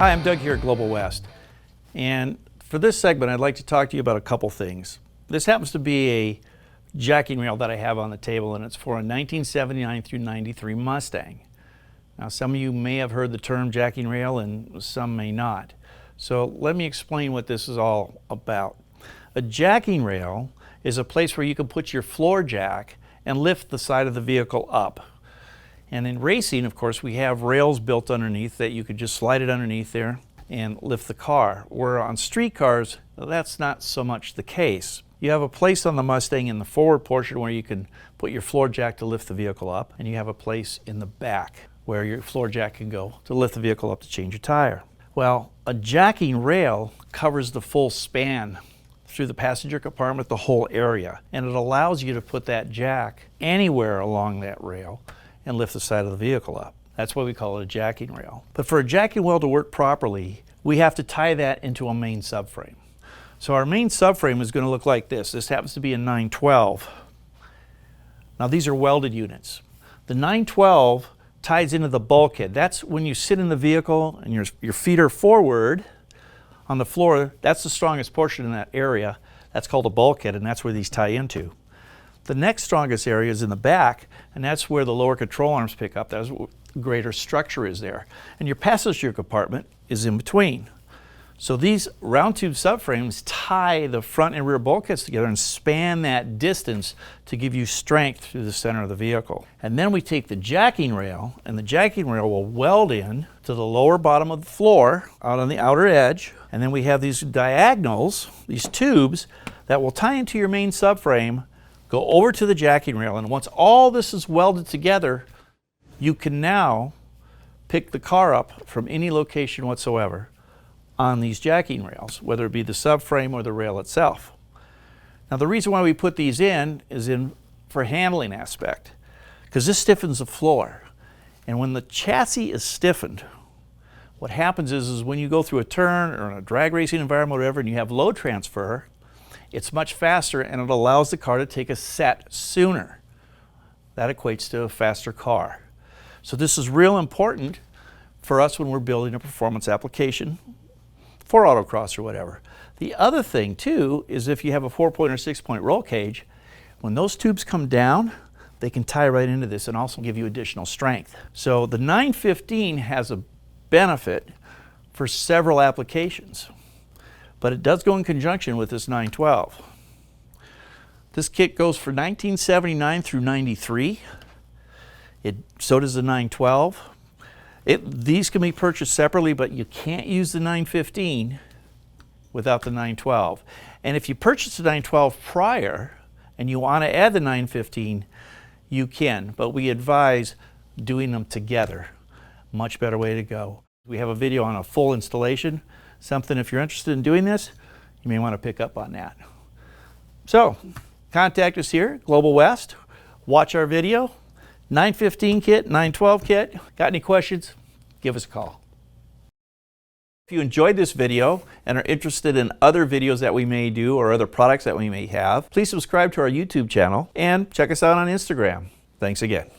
Hi, I'm Doug here at Global West, and for this segment I'd like to talk to you about a couple things. This happens to be a jacking rail that I have on the table, and it's for a 1979 through 93 Mustang. Now, some of you may have heard the term jacking rail and some may not. So let me explain what this is all about. A jacking rail is a place where you can put your floor jack and lift the side of the vehicle up. And in racing, of course, we have rails built underneath that you could just slide it underneath there and lift the car. Where on street cars, that's not so much the case. You have a place on the Mustang in the forward portion where you can put your floor jack to lift the vehicle up, and you have a place in the back where your floor jack can go to lift the vehicle up to change a tire. Well, a jacking rail covers the full span through the passenger compartment, the whole area, and it allows you to put that jack anywhere along that rail and lift the side of the vehicle up. That's why we call it a jacking rail. But for a jacking rail to work properly, we have to tie that into a main subframe. So our main subframe is going to look like this. This happens to be a 912. Now these are welded units. The 912 ties into the bulkhead. That's when you sit in the vehicle and your feet are forward on the floor. That's the strongest portion in that area. That's called a bulkhead, and that's where these tie into. The next strongest area is in the back, and that's where the lower control arms pick up. That's what greater structure is there. And your passenger compartment is in between. So these round tube subframes tie the front and rear bulkheads together and span that distance to give you strength through the center of the vehicle. And then we take the jacking rail, and the jacking rail will weld in to the lower bottom of the floor out on the outer edge. And then we have these diagonals, these tubes, that will tie into your main subframe, go over to the jacking rail, and once all this is welded together, you can now pick the car up from any location whatsoever on these jacking rails, whether it be the subframe or the rail itself. Now the reason why we put these in is for handling aspect, because this stiffens the floor. And when the chassis is stiffened, what happens is when you go through a turn or in a drag racing environment or whatever, and you have load transfer, it's much faster, and it allows the car to take a set sooner. That equates to a faster car. So this is real important for us when we're building a performance application for autocross or whatever. The other thing too is if you have a 4-point or 6-point roll cage, when those tubes come down, they can tie right into this and also give you additional strength. So the 915 has a benefit for several applications, but it does go in conjunction with this 912. This kit goes for 1979 through 93. So does the 912. These can be purchased separately, but you can't use the 915 without the 912. And if you purchase the 912 prior and you want to add the 915, you can, but we advise doing them together. Much better way to go. We have a video on a full installation. Something, if you're interested in doing this, you may want to pick up on that. So, contact us here, Global West. Watch our video. 915 kit, 912 kit. Got any questions? Give us a call. If you enjoyed this video and are interested in other videos that we may do or other products that we may have, please subscribe to our YouTube channel and check us out on Instagram. Thanks again.